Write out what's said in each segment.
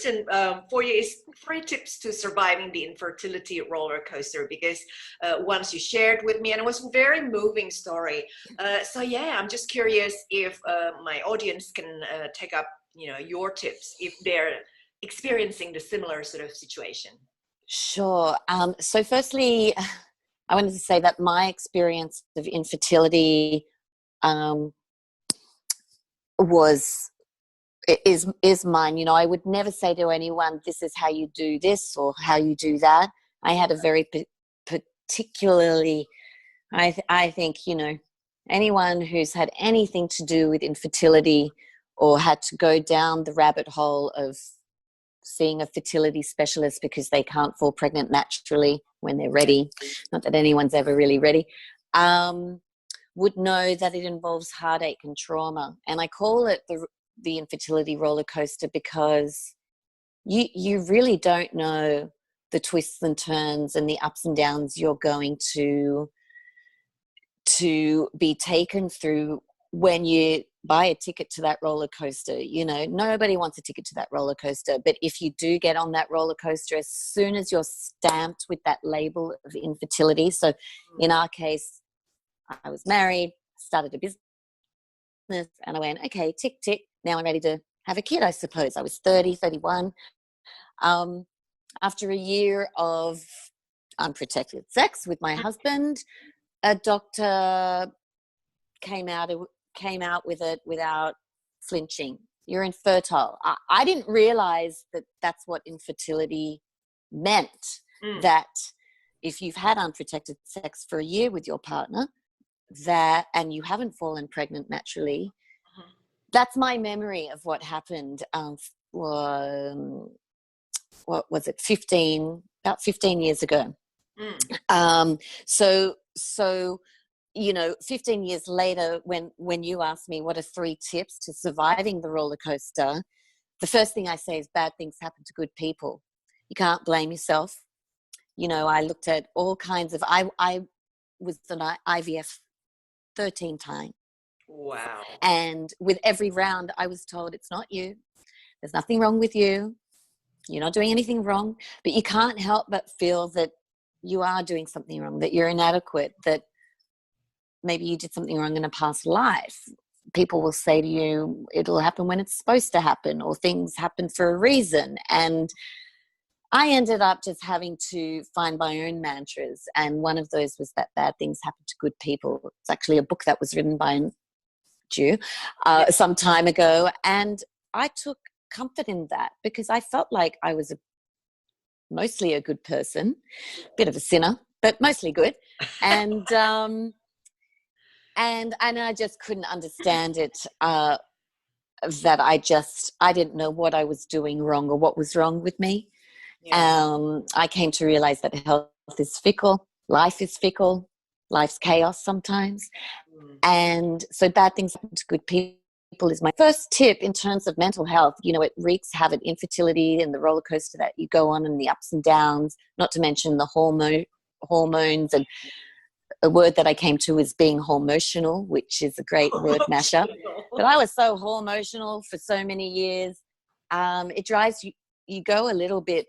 question for you is 3 tips to surviving the infertility roller coaster, because once you shared with me, and it was a very moving story. So yeah, I'm just curious if my audience can take up, your tips if they're experiencing the similar sort of situation. Sure. So firstly, I wanted to say that my experience of infertility is mine. I would never say to anyone, this is how you do this or how you do that. I had a very particularly, I think, anyone who's had anything to do with infertility or had to go down the rabbit hole of seeing a fertility specialist because they can't fall pregnant naturally when they're ready, not that anyone's ever really ready, would know that it involves heartache and trauma. And I call it the infertility roller coaster because you really don't know the twists and turns and the ups and downs you're going to be taken through when you buy a ticket to that roller coaster. Nobody wants a ticket to that roller coaster, but if you do get on that roller coaster, as soon as you're stamped with that label of infertility, so in our case, I was married, started a business, and I went, okay, tick, tick, now I'm ready to have a kid, I suppose. I was 30, 31. After a year of unprotected sex with my husband, a doctor came out with it without flinching. You're infertile. I didn't realize that that's what infertility meant, that if you've had unprotected sex for a year with your partner, and you haven't fallen pregnant naturally, that's my memory of what happened. What was it? About 15 years ago. So 15 years later, when you ask me what are 3 tips to surviving the roller coaster, the first thing I say is bad things happen to good people. You can't blame yourself. I looked at all kinds of, I was an IVF 13 times. Wow. And with every round, I was told, it's not you. There's nothing wrong with you. You're not doing anything wrong. But you can't help but feel that you are doing something wrong, that you're inadequate, that maybe you did something wrong in a past life. People will say to you, it'll happen when it's supposed to happen, or things happen for a reason. And I ended up just having to find my own mantras. And one of those was that bad things happen to good people. It's actually a book that was written by a Jew some time ago. And I took comfort in that because I felt like I was mostly a good person, a bit of a sinner, but mostly good. And and I just couldn't understand it, that I didn't know what I was doing wrong or what was wrong with me. Yeah. I came to realize that health is fickle, life is fickle, life's chaos sometimes. And so bad things happen to good people is my first tip in terms of mental health. It wreaks havoc, infertility and the roller coaster that you go on and the ups and downs, not to mention the hormones. And a word that I came to is being hormotional, which is a great word mashup. But I was so hormotional for so many years. It drives you go a little bit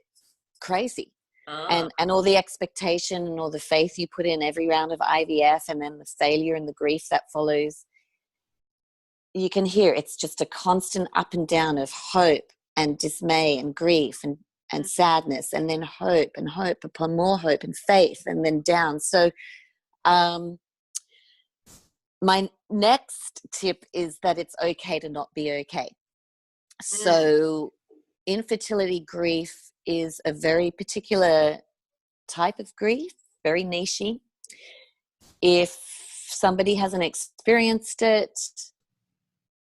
crazy. And all the expectation and all the faith you put in every round of IVF, and then the failure and the grief that follows. You can hear it's just a constant up and down of hope and dismay and grief and sadness, and then hope and hope upon more hope and faith, and then down. So my next tip is that it's okay to not be okay. So infertility grief is a very particular type of grief, very niche-y. If somebody hasn't experienced it,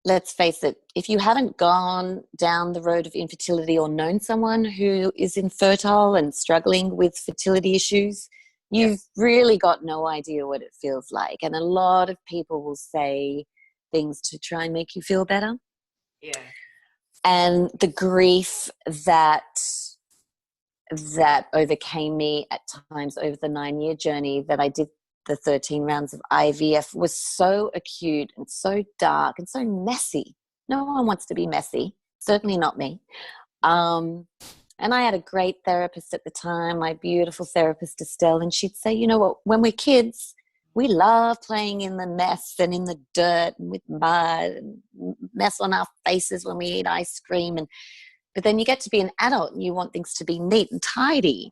let's face it, if you haven't gone down the road of infertility or known someone who is infertile and struggling with fertility issues, you've really got no idea what it feels like. And a lot of people will say things to try and make you feel better. Yeah. And the grief that overcame me at times over the 9-year journey that I did, the 13 rounds of IVF, was so acute and so dark and so messy. No one wants to be messy, certainly not me. And I had a great therapist at the time, my beautiful therapist, Estelle, and she'd say, you know what, when we're kids, we love playing in the mess and in the dirt and with mud and mess on our faces when we eat ice cream. But then you get to be an adult and you want things to be neat and tidy.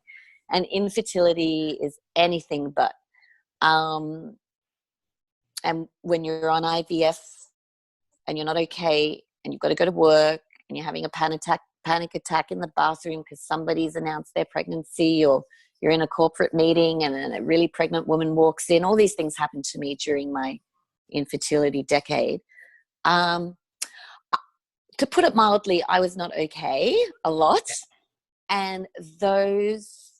And infertility is anything but. And when you're on IVF and you're not okay and you've got to go to work and you're having a panic attack in the bathroom because somebody's announced their pregnancy, or you're in a corporate meeting and a really pregnant woman walks in. All these things happened to me during my infertility decade. To put it mildly, I was not okay a lot. And those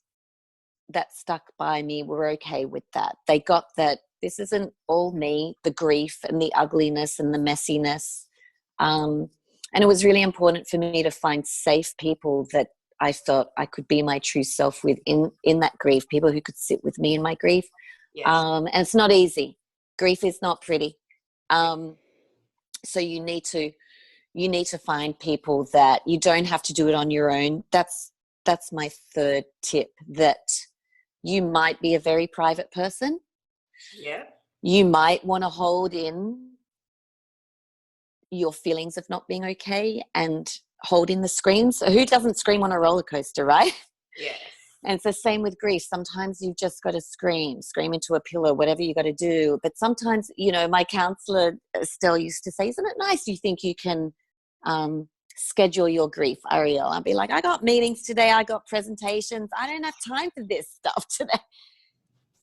that stuck by me were okay with that. They got that this isn't all me, the grief and the ugliness and the messiness. And it was really important for me to find safe people that I felt I could be my true self with in that grief, people who could sit with me in my grief. Yes. And it's not easy. Grief is not pretty. So you need to find people that you don't have to do it on your own. That's my third tip, that you might be a very private person. Yeah. You might want to hold in your feelings of not being okay and hold in the screams. Who doesn't scream on a roller coaster, right? Yes. And it's the same with grief. Sometimes you've just got to scream into a pillow, whatever you got to do. But sometimes, my counselor Estelle used to say, isn't it nice you think you can schedule your grief, Arielle? I'd be like, I got meetings today. I got presentations. I don't have time for this stuff today.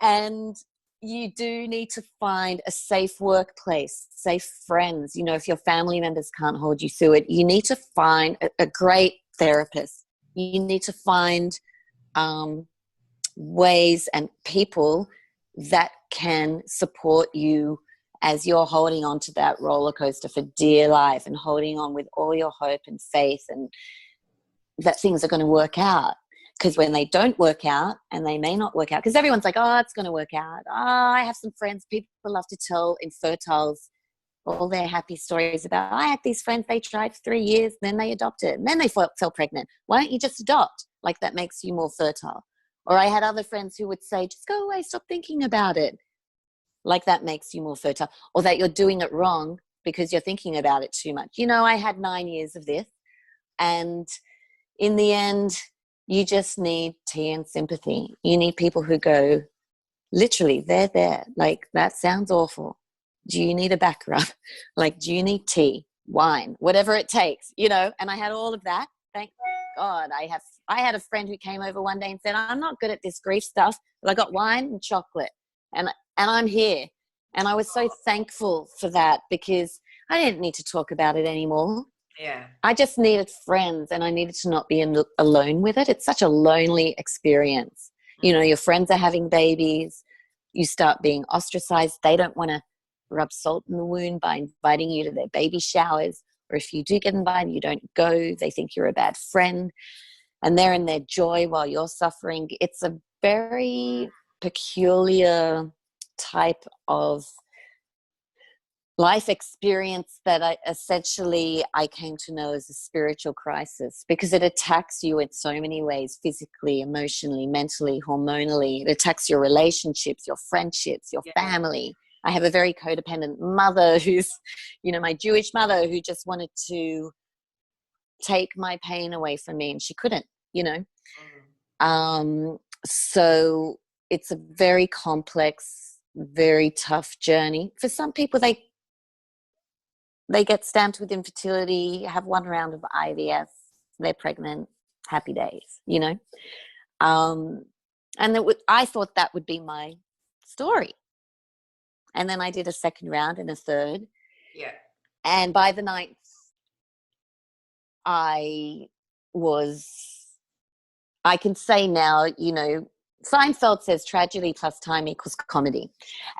And you do need to find a safe workplace, safe friends. If your family members can't hold you through it, you need to find a great therapist. You need to find ways and people that can support you as you're holding on to that roller coaster for dear life and holding on with all your hope and faith and that things are going to work out. Because when they don't work out, and they may not work out, because everyone's like, oh, it's going to work out. Oh, I have some friends, people love to tell infertiles all their happy stories about, I had these friends, they tried for 3 years, then they adopted, and then they fell pregnant. Why don't you just adopt? Like, that makes you more fertile. Or I had other friends who would say, just go away, stop thinking about it. Like, that makes you more fertile. Or that you're doing it wrong because you're thinking about it too much. I had 9 years of this, and in the end, you just need tea and sympathy. You need people who go, literally, they're there. Like, that sounds awful. Do you need a back rub? Like, do you need tea, wine, whatever it takes, And I had all of that. Thank God. I had a friend who came over one day and said, I'm not good at this grief stuff, but I got wine and chocolate, and I'm here. And I was so thankful for that, because I didn't need to talk about it anymore. Yeah. I just needed friends, and I needed to not be alone with it. It's such a lonely experience. Your friends are having babies. You start being ostracized. They don't want to rub salt in the wound by inviting you to their baby showers. Or if you do get invited, you don't go. They think you're a bad friend, and they're in their joy while you're suffering. It's a very peculiar type of life experience that I came to know as a spiritual crisis, because it attacks you in so many ways: physically, emotionally, mentally, hormonally. It attacks your relationships, your friendships, your family. I have a very codependent mother who's, my Jewish mother, who just wanted to take my pain away from me, and she couldn't, So it's a very complex, very tough journey. For some people, they get stamped with infertility, have one round of IVF, they're pregnant, happy days, And I thought that would be my story. And then I did a second round and a third. Yeah. And by the ninth, I can say now, Seinfeld says tragedy plus time equals comedy.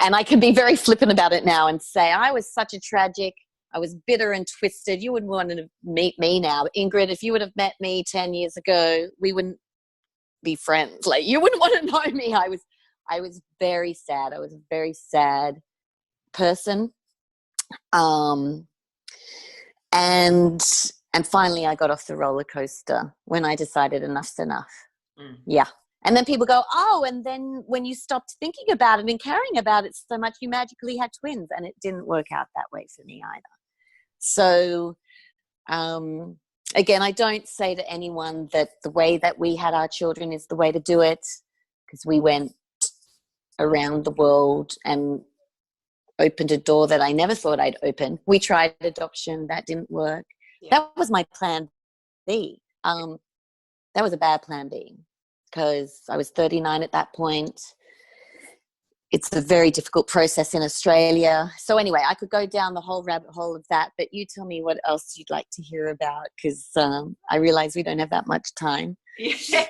And I can be very flippant about it now and say, I was such a tragic, I was bitter and twisted. You wouldn't want to meet me now. Ingrid, if you would have met me 10 years ago, we wouldn't be friends. Like, you wouldn't want to know me. I was very sad. I was a very sad person. And And finally, I got off the roller coaster when I decided enough's enough. Mm. Yeah. And then people go, oh, and then when you stopped thinking about it and caring about it so much, you magically had twins. And it didn't work out that way for me either. So, again, I don't say to anyone that the way that we had our children is the way to do it, because we went around the world and opened a door that I never thought I'd open. We tried adoption. That didn't work. Yeah. That was my plan B. That was a bad plan B, because I was 39 at that point. It's a very difficult process in Australia. So anyway, I could go down the whole rabbit hole of that, but you tell me what else you'd like to hear about, because I realize we don't have that much time. Yeah.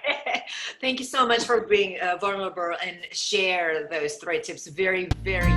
Thank you so much for being vulnerable and share those 3 tips. Very, very